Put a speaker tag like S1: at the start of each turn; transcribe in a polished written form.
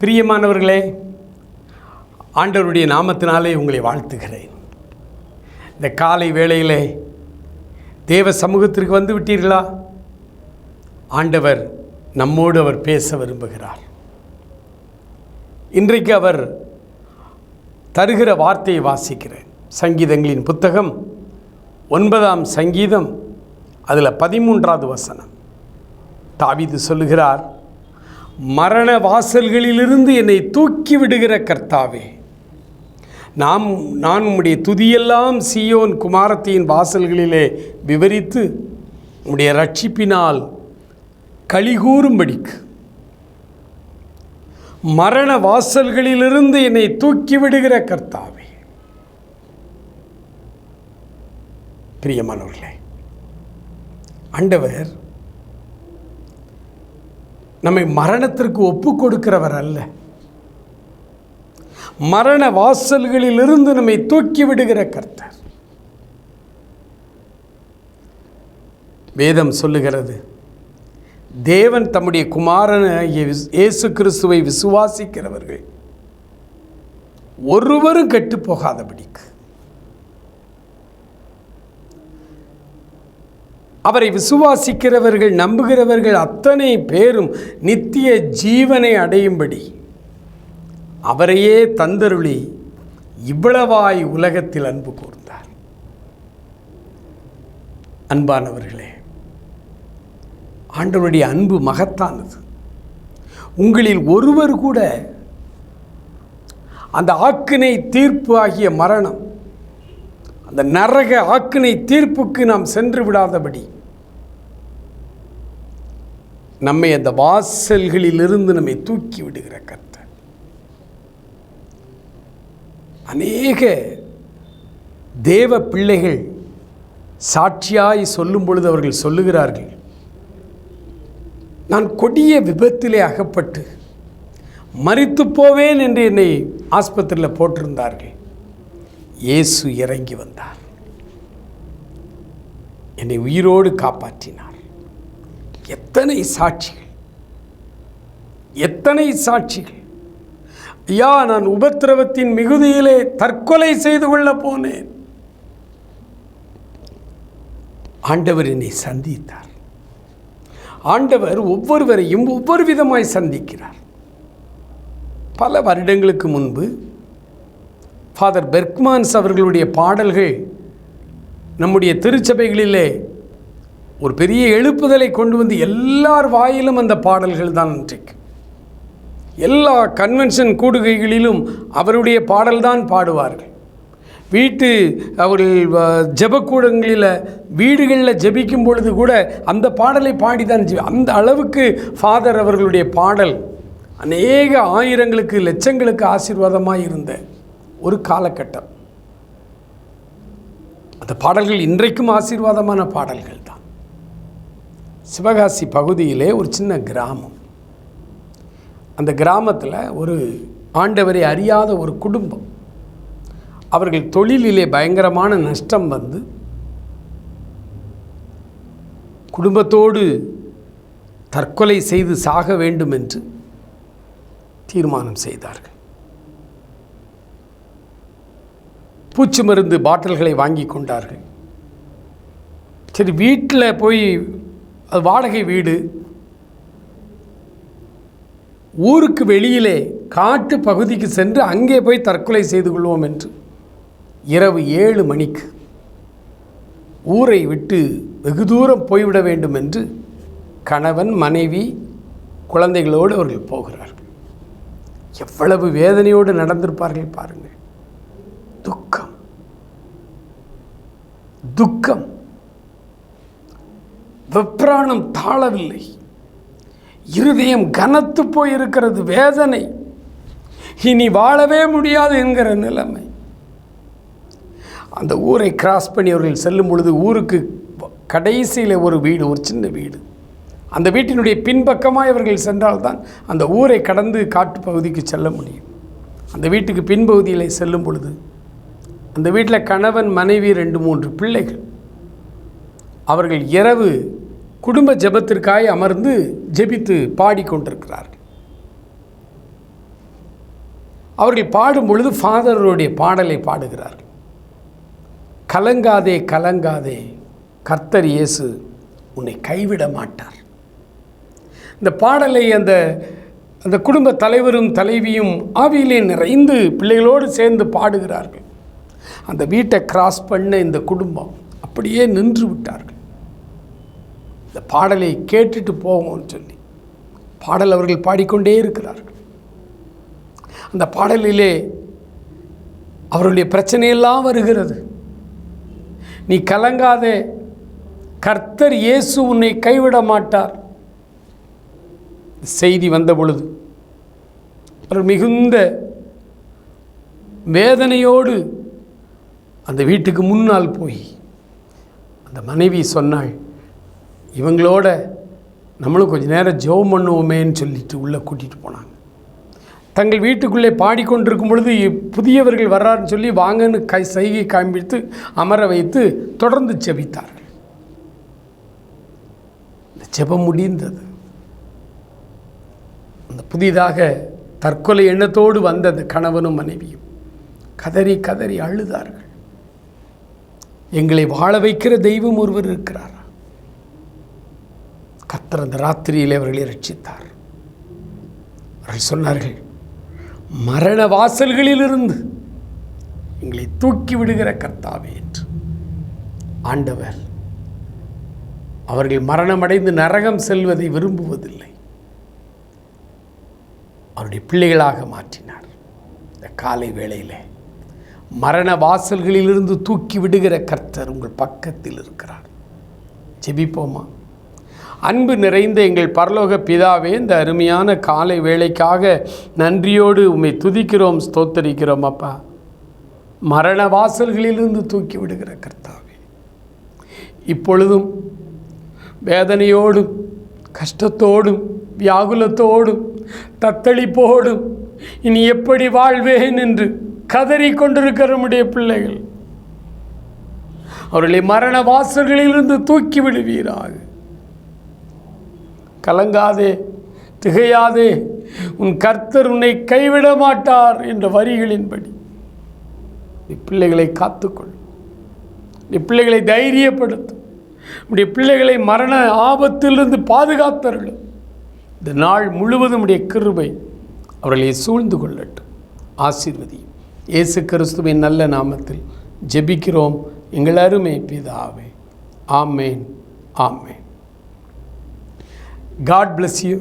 S1: பிரியமானவர்களே, ஆண்டவருடைய நாமத்தினாலே உங்களை வாழ்த்துகிறேன். இந்த காலை வேளையிலே தேவ சமூகத்திற்கு வந்து விட்டீர்களா? ஆண்டவர் நம்மோடு அவர் பேச விரும்புகிறார். இன்றைக்கு அவர் தருகிற வார்த்தையை வாசிக்கிறேன். சங்கீதங்களின் புத்தகம் 9ஆம் சங்கீதம், அதில் 13வது வசனம். தாவீது சொல்லுகிறார், மரண வாசல்களிலிருந்து என்னை தூக்கி விடுகிற கர்த்தாவே, நான் உம்முடைய துதியெல்லாம் சீயோன் குமாரத்தியின் வாசல்களிலே விவரித்து உம்முடைய ரட்சிப்பினால் களிகூறும்படிக்கு. மரண வாசல்களிலிருந்து என்னை தூக்கி விடுகிற கர்த்தாவே. பிரியமானவர்களே, ஆண்டவர் நம்மை மரணத்திற்கு ஒப்பு கொடுக்கிறவர் அல்ல. மரண வாசல்களிலிருந்து நம்மை தூக்கி விடுகிற கர்த்தர். வேதம் சொல்லுகிறது, தேவன் தம்முடைய குமாரனாகிய இயேசு கிறிஸ்துவை விசுவாசிக்கிறவர்கள் ஒருவரும் கெட்டு போகாதபடிக்கு, அவரை விசுவாசிக்கிறவர்கள், நம்புகிறவர்கள் அத்தனை பேரும் நித்திய ஜீவனை அடையும்படி அவரையே தந்தருளி இவ்வளவாய் உலகத்தில் அன்பு கூர்ந்தார். அன்பானவர்களே, ஆண்டவருடைய அன்பு மகத்தானது. உங்களில் ஒருவர் கூட அந்த ஆக்கினை தீர்ப்பு ஆகிய மரணம், அந்த நரக ஆக்கினை தீர்ப்புக்கு நாம் சென்று விடாதபடி நம்மை அந்த வாசல்களிலிருந்து நம்மை தூக்கி விடுகிற கர்த்தர். அநேக தேவ பிள்ளைகள் சாட்சியாய் சொல்லும் பொழுது அவர்கள் சொல்லுகிறார்கள், நான் கொடிய விபத்திலே அகப்பட்டு மரித்து போவேன் என்று என்னை ஆஸ்பத்திரியில் போட்டிருந்தார்கள். இயேசு இறங்கி வந்தார், என்னை உயிரோடு காப்பாற்றினார். எத்தனை சாட்சிகள், எத்தனை சாட்சிகள்! ஐயா, நான் உபத்திரவத்தின் மிகுதியிலே தற்கொலை செய்து கொள்ள போனேன், ஆண்டவர் என்னை சந்தித்தார். ஆண்டவர் ஒவ்வொருவரையும் ஒவ்வொரு விதமாய் சந்திக்கிறார். பல வருடங்களுக்கு முன்பு ஃபாதர் பெர்க்மான்ஸ் அவர்களுடைய பாடல்கள் நம்முடைய திருச்சபைகளிலே ஒரு பெரிய எழுப்புதலை கொண்டு வந்து எல்லார் வாயிலும் அந்த பாடல்கள் தான். இன்றைக்கு எல்லா கன்வென்ஷன் கூடுகைகளிலும் அவருடைய பாடல்தான் பாடுவார்கள். அவர்கள் ஜெபக்கூடங்களில் வீடுகளில் ஜெபிக்கும் பொழுது கூட அந்த பாடலை பாடிதான் அந்த அளவுக்கு ஃபாதர் அவர்களுடைய பாடல் அநேக ஆயிரங்களுக்கு லட்சங்களுக்கு ஆசீர்வாதமாக இருந்த ஒரு காலகட்டம். அந்த பாடல்கள் இன்றைக்கும் ஆசீர்வாதமான பாடல்கள் தான். சிவகாசி பகுதியிலே ஒரு சின்ன கிராமம். அந்த கிராமத்தில் ஒரு ஆண்டவரை அறியாத ஒரு குடும்பம், அவர்கள் தொழிலிலே பயங்கரமான நஷ்டம் வந்து குடும்பத்தோடு தற்கொலை செய்து சாக வேண்டும் என்று தீர்மானம் செய்தார்கள். பூச்சி மருந்து பாட்டில்களை வாங்கி கொண்டார்கள். சரி, வீட்டில் போய், அது வாடகை வீடு, ஊருக்கு வெளியிலே காட்டு பகுதிக்கு சென்று அங்கே போய் தற்கொலை செய்து கொள்வோம் என்று இரவு 7 மணிக்கு ஊரை விட்டு வெகு தூரம் போய்விட வேண்டும் என்று கணவன், மனைவி, குழந்தைகளோடு அவர்கள் போகிறார்கள். எவ்வளவு வேதனையோடு நடந்திருப்பார்கள் பாருங்கள். துக்கம், துக்கம், வெப்ராணம் தாழவில்லை, இருதயம் கனத்து போயிருக்கிறது, வேதனை, இனி வாழவே முடியாது என்கிற நிலைமை. அந்த ஊரை கிராஸ் பண்ணி அவர்கள் செல்லும் பொழுது ஊருக்கு கடைசியில் ஒரு வீடு, ஒரு சின்ன வீடு. அந்த வீட்டினுடைய பின்பக்கமாக இவர்கள் சென்றால்தான் அந்த ஊரை கடந்து காட்டு பகுதிக்கு செல்ல முடியும். அந்த வீட்டுக்கு பின்பகுதியில் செல்லும் பொழுது அந்த வீட்டில் கணவன், மனைவி, 2-3 பிள்ளைகள். அவர்கள் இரவு குடும்ப ஜெபத்திற்காய் அமர்ந்து ஜெபித்து பாடிக்கொண்டிருக்கிறார்கள். அவர்கள் பாடும் பொழுது ஃபாதருடைய பாடலை பாடுகிறார்கள். கலங்காதே கலங்காதே, கர்த்தர் இயேசு உன்னை கைவிட மாட்டார். இந்த பாடலை அந்த குடும்ப தலைவரும் தலைவியும் ஆவியிலே நிறைந்து பிள்ளைகளோடு சேர்ந்து பாடுகிறார்கள். அந்த வீட்டை கிராஸ் பண்ண இந்த குடும்பம் அப்படியே நின்று விட்டார்கள். இந்த பாடலை கேட்டுட்டு போவோம்னு சொல்லி பாடல் அவர்கள் பாடிக்கொண்டே இருக்கிறார்கள். அந்த பாடலிலே அவருடைய பிரச்சனையெல்லாம் வருகிறது. நீ கலங்காதே, கர்த்தர் இயேசு உன்னை கைவிட மாட்டார். செய்தி வந்த பொழுது அவர் மிகுந்த வேதனையோடு அந்த வீட்டுக்கு முன்னால் போய் அந்த மனைவி சொன்னாள், இவங்களோட நம்மளும் கொஞ்சம் நேரம் ஜெபம் பண்ணுவோமேன்னு சொல்லிட்டு உள்ளே கூட்டிகிட்டு போனாங்க. தங்கள் வீட்டுக்குள்ளே பாடிக்கொண்டிருக்கும் பொழுது புதியவர்கள் வர்றாருன்னு சொல்லி வாங்கன்னு சைகை காண்பித்து அமர வைத்து தொடர்ந்து ஜெபித்தார்கள். இந்த ஜெபம் முடிந்தது. அந்த புதிதாக தற்கொலை எண்ணத்தோடு வந்த அந்த கணவனும் மனைவியும் கதறி கதறி அழுதார்கள். எங்களை வாழ வைக்கிற தெய்வம் ஒருவர் இருக்கிறார். கர்த்தர் அந்த ராத்திரியிலே அவர்களை ரட்சித்தார். அவர்கள் சொன்னார்கள், மரண வாசல்களிலிருந்து எங்களை தூக்கி விடுகிற கர்த்தாவே என்று. ஆண்டவர் அவர்கள் மரணமடைந்து நரகம் செல்வதை விரும்புவதில்லை, அவருடைய பிள்ளைகளாக மாற்றினார். இந்த காலை வேளையிலே மரண வாசல்களிலிருந்து தூக்கி விடுகிற கர்த்தர் உங்கள் பக்கத்தில் இருக்கிறார். ஜெபிப்போமா? அன்பு நிறைந்த எங்கள் பரலோக பிதாவே, இந்த அருமையான காலை வேளைக்காக நன்றியோடு உம்மை துதிக்கிறோம், ஸ்தோத்தரிக்கிறோம். அப்பா, மரண வாசல்களிலிருந்து தூக்கி விடுகிற கர்த்தாவே, இப்பொழுதும் வேதனையோடும் கஷ்டத்தோடும் வியாகுலத்தோடும் தத்தளிப்போடும் இனி எப்படி வாழ்வேன் என்று கதறிக்கொண்டிருக்கிற நம்முடைய பிள்ளைகள், அவர்களை மரண வாசல்களிலிருந்து தூக்கி விடுவீராக. கலங்காதே, திகையாதே, உன் கர்த்தர் உன்னை கைவிட மாட்டார் என்ற வரிகளின்படி நீ பிள்ளைகளை காத்துக்கொள். நீ பிள்ளைகளை தைரியப்படுத்தும். உடைய பிள்ளைகளை மரண ஆபத்திலிருந்து பாதுகாத்தருளும். இந்த நாள் முழுவதும் உடைய கிருபை அவர்களை சூழ்ந்து கொள்ளட்டும். ஆசீர்வதியும். இயேசு கிறிஸ்துவின் நல்ல நாமத்தில் ஜெபிக்கிறோம் எங்கள் அருமை பிதாவே. ஆமேன், ஆமேன். God bless you.